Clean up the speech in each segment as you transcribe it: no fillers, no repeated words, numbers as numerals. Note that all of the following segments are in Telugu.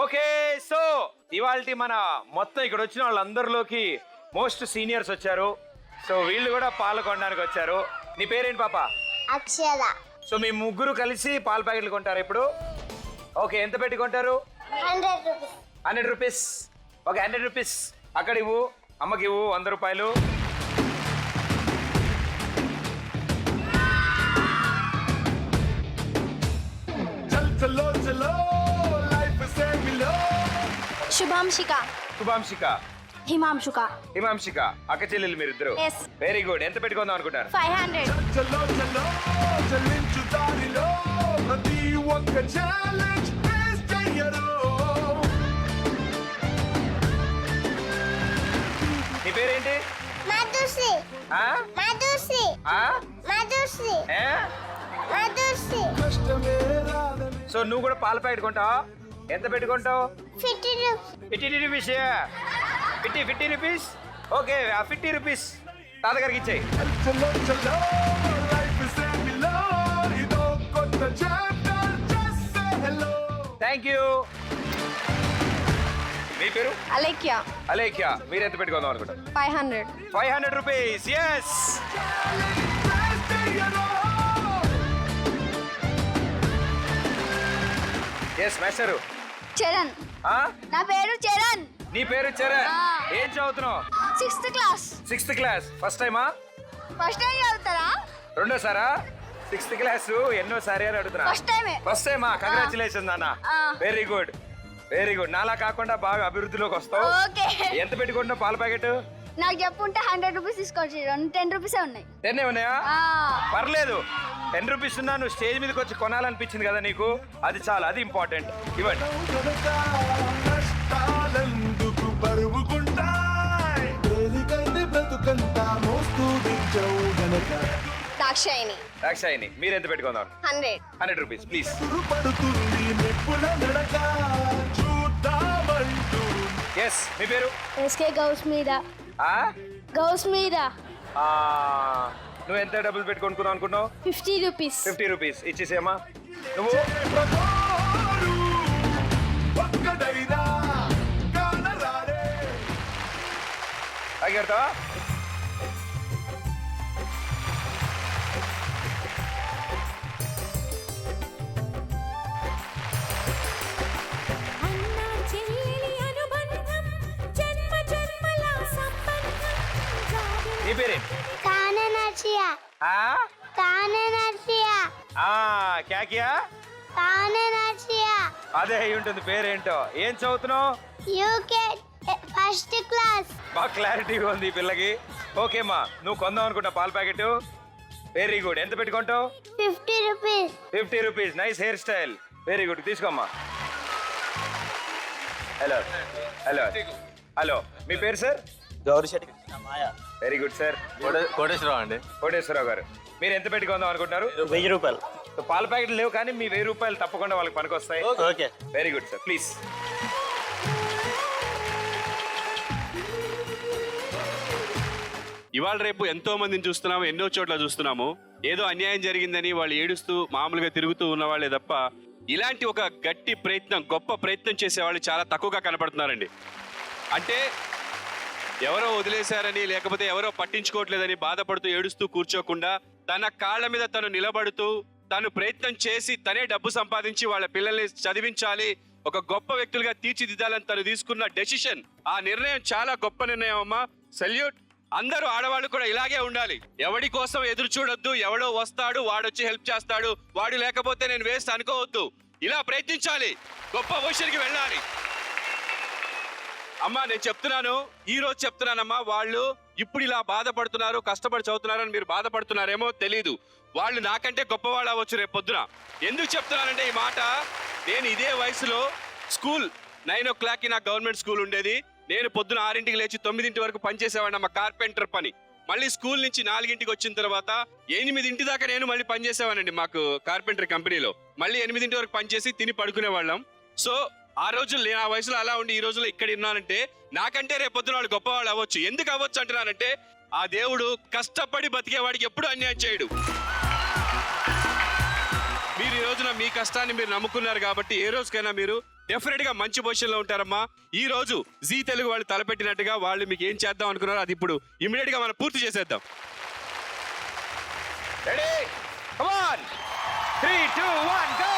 ఓకే, సో ఇవాల్టి మన మొత్తం ఇక్కడ వచ్చిన వాళ్ళందరిలోకి మోస్ట్ సీనియర్స్ వచ్చారు. సో వీళ్ళు కూడా పాలు కొనడానికి వచ్చారు. నీ పేరేంటి పాప? అక్షర. సో మీ ముగ్గురు కలిసి పాల ప్యాకెట్లు కొంటారు ఇప్పుడు. ఓకే, ఎంత పెట్టి కొంటారు? 100 రూపీస్. ఓకే, 100 రూపీస్ అక్కడ ఇవ్వు, అమ్మకి ఇవ్వు 100 రూపాయలు. శుభాంశిక. శుభాంశిక. హిమాంశుక. హిమాంశిక అక్క చెల్లెలు మీరిద్దరు. Yes. Very good. ఎంత పెట్టుకుందాం అనుకుంటారు? 500. నీ పేరేంటి? మధుశ్రీ. ఆ? మధుశ్రీ. ఆ? మధుశ్రీ. ఏ? మధుశ్రీ. సో నువ్వు కూడా పాల ప్యాకెట్ కొంటావా? ఎంత పెట్టుకుంటావు? 50 రూపీస్. 50 రూపీస్. 50 రూపీస్. ఓకే, ఆ 50 రూపీస్ తాతగారికి ఇచ్చేయి. Thank you. మీ పేరు? అలేఖ్య. అలేఖ్య. మీరు ఎంత పెట్టుకుందాం అనుకుంటారు? 500. 500 rupees. Yes. Yes master. Charan. ఆ? నా పేరు చరణ్. నీ పేరు చరణ్. ఏం చదువుతున్నావు? 6th class. 6th class. First టైమా? ఫస్ట్ టైం చదువుతారా? రెండోసారా? 6th క్లాస్ ఎన్నోసారి అని అడుగుతున్నా. ఫస్ట్ టైమే. ఫస్ట్ టైమా? కంగ్రాచులేషన్ నాన్న. Very good, very good. నాలా కాకుండా బాగా అభివృద్ధిలోకి వస్తావు. ఓకే. ఎంత పెట్టుకుంటున్నావు పాల ప్యాకెట్? నాకు చెప్పుంటే 100 రూపీస్ తీసుకోవచ్చు. 10 రూపీసే ఉన్నాయి. 10 ఉన్నాయా? పర్లేదు. 10 రూపీస్ ఉన్నా నువ్వు స్టేజ్ మీదకి వచ్చి కొనాలనిపించింది కదా నీకు, అది చాలా, అది ఇంపార్టెంట్. ఇవ్వండి. దాక్షాయిని. దాక్షాయిని. మీరు ఎంత పెట్టుకుందాం? 100 రూపీస్ ప్లీజ్. ఎస్. మీ పేరు? ఎస్కే గౌస్మీర. ఆ? గౌస్మీర. నువ్వు ఎంత డబ్బులు పెట్టుకుంటున్నావు అనుకున్నావు? 50 రూపీస్. 50 రూపీస్ ఇచ్చేసేమ్మా. నువ్వు అగర్తా. నీ పేరే? కాననర్షియా. కాననర్షియా. క్యా కియా? కాననర్షియా. అదే అయి ఉంటుంది పేరేంటో. ఏం చదువుతున్నావు? UK first class. బాగా క్లారిటీగా ఉంది ఈ పిల్లకి. ఓకేమ్మా, నువ్వు కొందాం అనుకుంటా పాల ప్యాకెట్. Very good. ఎంత పెట్టుకుంటావు? 50 rupees. 50 rupees. Nice hair style. Very good. తీసుకోమ్మా. Hello hello hello. మీ పేరు sir? Gourishetti. Very good sir. Koteswararao అండి. కోటేశ్వరరావు గారు, మీరు ఎంత పెట్టుకుందాం అనుకుంటారు? 1000 రూపాయలు. సో పాల ప్యాకెట్లు లేవు కానీ మీ 1000 రూపాయలు తప్పకుండా వాళ్ళకి పనికొస్తాయి. Okay. Very good sir. Please. ఇవాళ రేపు ఎంతో మందిని చూస్తున్నాము, ఎన్నో చోట్ల చూస్తున్నాము. ఏదో అన్యాయం జరిగిందని వాళ్ళు ఏడుస్తూ మామూలుగా తిరుగుతూ ఉన్నవాళ్లే తప్ప ఇలాంటి ఒక గట్టి ప్రయత్నం, గొప్ప ప్రయత్నం చేసేవాళ్ళు చాలా తక్కువగా కనపడుతున్నారండి. అంటే ఎవరో వదిలేశారని, లేకపోతే ఎవరో పట్టించుకోవట్లేదని బాధపడుతూ ఏడుస్తూ కూర్చోకుండా తన కాళ్ళ మీద తను నిలబడుతూ తను ప్రయత్నం చేసి తనే డబ్బు సంపాదించి వాళ్ళ పిల్లల్ని చదివించాలి, ఒక గొప్ప వ్యక్తులుగా తీర్చిదిద్దాలని తను తీసుకున్న డెసిషన్, ఆ నిర్ణయం చాలా గొప్ప నిర్ణయం అమ్మా. సెల్యూట్. అందరూ ఆడవాళ్ళు కూడా ఇలాగే ఉండాలి. ఎవడి కోసం ఎదురు చూడొద్దు. ఎవడో వస్తాడు, వాడొచ్చి హెల్ప్ చేస్తాడు, వాడు లేకపోతే నేను వేస్ట్ అనుకోవద్దు. ఇలా ప్రయత్నించాలి, గొప్ప పొజిషన్కి వెళ్ళాలి. అమ్మా నేను చెప్తున్నాను, ఈ రోజు చెప్తున్నానమ్మా, వాళ్ళు ఇప్పుడు ఇలా బాధపడుతున్నారు, కష్టపడి చదువుతున్నారని మీరు బాధపడుతున్నారేమో తెలీదు. వాళ్ళు నాకంటే గొప్పవాళ్ళు అవ్వచ్చు రేపు పొద్దున. ఎందుకు చెప్తున్నానంటే ఈ మాట, నేను ఇదే వయసులో స్కూల్ 9 o'clock నా గవర్నమెంట్ స్కూల్ ఉండేది. నేను పొద్దున 6ంటికి లేచి 9 వరకు పనిచేసేవాడిని అమ్మ, కార్పెంటర్ పని. మళ్ళీ స్కూల్ నుంచి 4ంటికి వచ్చిన తర్వాత 8 దాకా నేను మళ్ళీ పనిచేసేవానండి మాకు కార్పెంటర్ కంపెనీలో. మళ్ళీ 8 వరకు పనిచేసి తిని పడుకునే వాళ్ళం. సో ఆ రోజులు నేను ఆ వయసులో అలా ఉండి ఈ రోజులో ఇక్కడ ఉన్నానంటే నాకంటే రేపు పొద్దున వాళ్ళు గొప్పవాళ్ళు అవ్వచ్చు. ఎందుకు అవ్వచ్చు అంటున్నానంటే ఆ దేవుడు కష్టపడి బతికేవాడికి ఎప్పుడు అన్యాయం చేయడు. మీరు ఈ రోజున మీ కష్టాన్ని మీరు నమ్ముకున్నారు కాబట్టి ఏ రోజుకైనా మీరు డెఫినెట్ గా మంచి పొజిషన్ లో ఉంటారమ్మా. ఈ రోజు జీ తెలుగు వాళ్ళు తలపెట్టినట్టుగా వాళ్ళు మీకు ఏం చేద్దాం అనుకున్నారో అది ఇప్పుడు ఇమీడియట్ గా మనం పూర్తి చేసేద్దాం. Ready, come on, 3 2 1 go.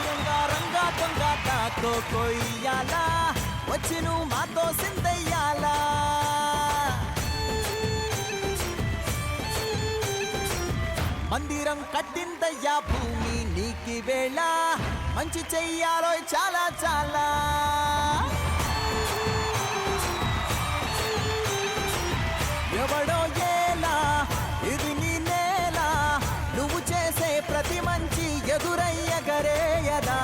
Ranga Ranga దొంగతో కొయ్యాలా వచ్చి నువ్వు మాతో సిందయ్యాలా మందిరం కట్టిందయ్యా భూమి నీకి వేళ మంచి చెయ్యాలో చాలా చాలా ఎవడో ఏలా ఇది నీ నేల నువ్వు చేసే ప్రతి మంచి ఎదురయ్యగరేయదా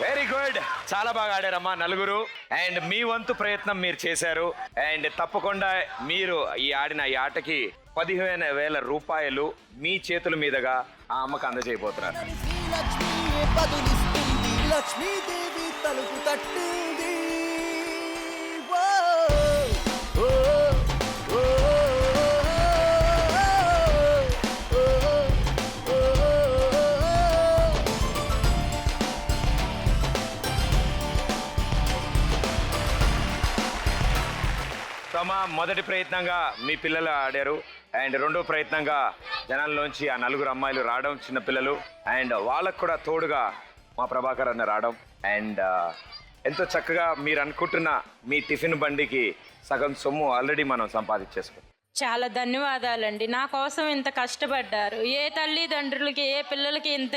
వెరీ గుడ్, చాలా బాగా ఆడారమ్మా నలుగురు. అండ్ మీ వంతు ప్రయత్నం మీరు చేశారు. అండ్ తప్పకుండా మీరు ఈ ఆడిన ఈ ఆటకి 15,000 రూపాయలు మీ చేతుల మీదుగా ఆ అమ్మకు అందజేయబోతున్నారు. లక్ష్మీ బదులిస్తుంది లక్ష్మీదేవి తలుపు తట్టింది ఓ, ఓ, ఓ, ఓ, ఓ, ఓ. తమ మొదటి ప్రయత్నంగా మీ పిల్లలు ఆడారు. అండ్ రెండో ప్రయత్నంగా జనాల్లోంచి ఆ నలుగురు అమ్మాయిలు రావడం, చిన్నపిల్లలు. అండ్ వాళ్ళకు కూడా తోడుగా మా ప్రభాకర్ అన్న రావడం. అండ్ ఎంతో చక్కగా మీరు అనుకుంటున్న మీ టిఫిన్ బండికి సగం సొమ్ము ఆల్రెడీ మనం సంపాదించేసుకున్నాం. చాలా ధన్యవాదాలండి. నా కోసం ఇంత కష్టపడ్డారు. ఏ తల్లిదండ్రులకి ఏ పిల్లలకి ఇంత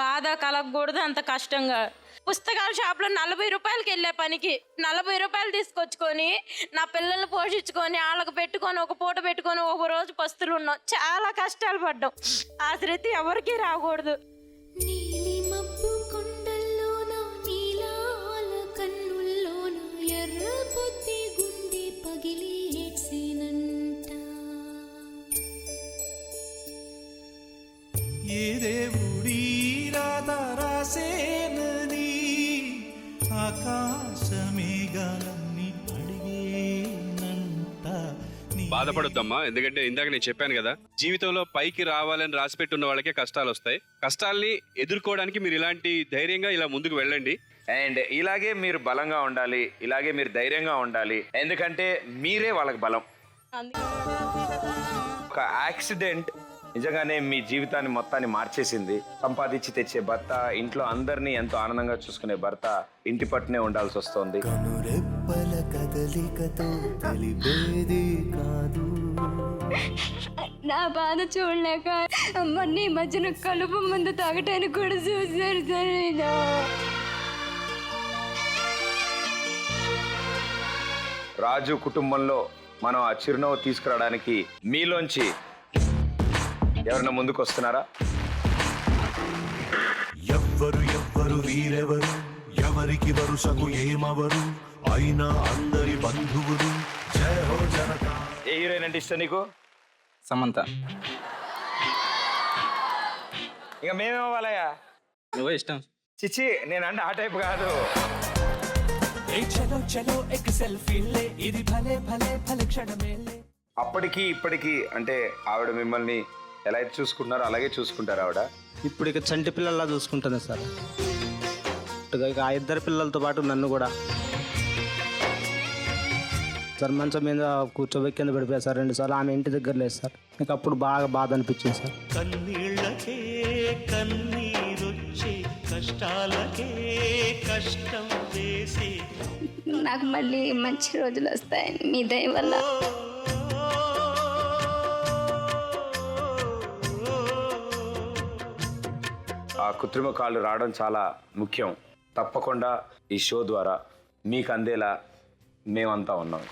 బాధ కలగకూడదు, అంత కష్టంగా. పుస్తకాల షాప్లో 40 రూపాయలకి వెళ్ళే పనికి 40 రూపాయలు తీసుకొచ్చుకొని నా పిల్లల్ని పోషించుకొని వాళ్ళకి పెట్టుకొని ఒక పూట పెట్టుకొని ఒక రోజు పస్తులు ఉన్నాం. చాలా కష్టాలు పడ్డాం. ఆ శ్రద్ధ ఎవరికీ రాకూడదు. నీలి మబ్బు కొండల్లోన నీలాల కన్నుల్లోన ఎర్ర పొత్తి గుండె పగిలి ఏడ్సినంట. ఏ దేవుడి రాత రాసేనని ఆకాశమేఘాలన్నీ అడిగేనంట. బాధపడొద్దమ్మా, ఎందుకంటే ఇందాక నేను చెప్పాను కదా, జీవితంలో పైకి రావాలని రాసిపెట్టున్న వాళ్ళకే కష్టాలు వస్తాయి. కష్టాల్ని ఎదుర్కోవడానికి మీరు ఇలాంటి ధైర్యంగా ఇలా ముందుకు వెళ్ళండి. అండ్ ఇలాగే మీరు బలంగా ఉండాలి, ఇలాగే మీరు ధైర్యంగా ఉండాలి. ఎందుకంటే మీరే వాళ్ళకి బలం. ఒక యాక్సిడెంట్ నిజంగానే మీ జీవితాన్ని మొత్తాన్ని మార్చేసింది. సంపాదించి తెచ్చే భర్త, ఇంట్లో అందరినీ ఎంతో ఆనందంగా చూసుకునే భర్త ఇంటి పట్టునే ఉండాల్సి వస్తుంది. కనురెప్పల కదలికతో తెలిపేది కాదు. నా బాధ చూడలేక మొన్న ఈ మధ్యన కలుపు ముందు తాగటానికి కూడా చూసారు సరేనా. రాజు కుటుంబంలో మనం ఆ చిరునవ్వు తీసుకురావడానికి మీలోంచి ఎవరైనా ముందుకు వస్తున్నారా? ఎవ్వరు వీరెవరు, ఎవరికి వరుసకు ఏమవరు, అయినా అందరి బంధువులు. జయ హో జనతా. ఏ హీరోయిన్ అంటే ఇష్టం నీకు? సమంత. ఇక మేమేమవ్వాలయ్యా? నువ్వే ఇష్టం. చిచ్చి, నేనంటే ఆ టైప్ కాదు. చలో చలో ఎక్ సెల్ఫీ లే ఇది భలే భలే భలే క్షణమేలే. అప్పటికి ఇప్పటికి అంటే ఆవిడ మిమ్మల్ని ఎలా అయితే చూసుకుంటున్నారో అలాగే చూసుకుంటారు ఆవిడ. ఇప్పుడు ఇక చంటి పిల్లల్లా చూసుకుంటుంది సార్. ఇక ఆ ఇద్దరు పిల్లలతో పాటు నన్ను కూడా సార్ మంచం మీద కూర్చోబెట్టి కింద పడిపోయారు సార్ 2 సార్లు. ఆమె ఇంటి దగ్గర లేదు సార్. నాకు అప్పుడు బాగా బాధ అనిపించింది సార్. కన్నీళ్ళకే కన్నీరొచ్చే, కష్టాలకే కష్టం వేసే. నాకు మళ్ళీ మంచి రోజులు వస్తాయని మీ దయ వల్ల. ఆ కృత్రిమ కాళ్ళు రావడం చాలా ముఖ్యం. తప్పకుండా ఈ షో ద్వారా మీకు అందేలా మేమంతా ఉన్నాం.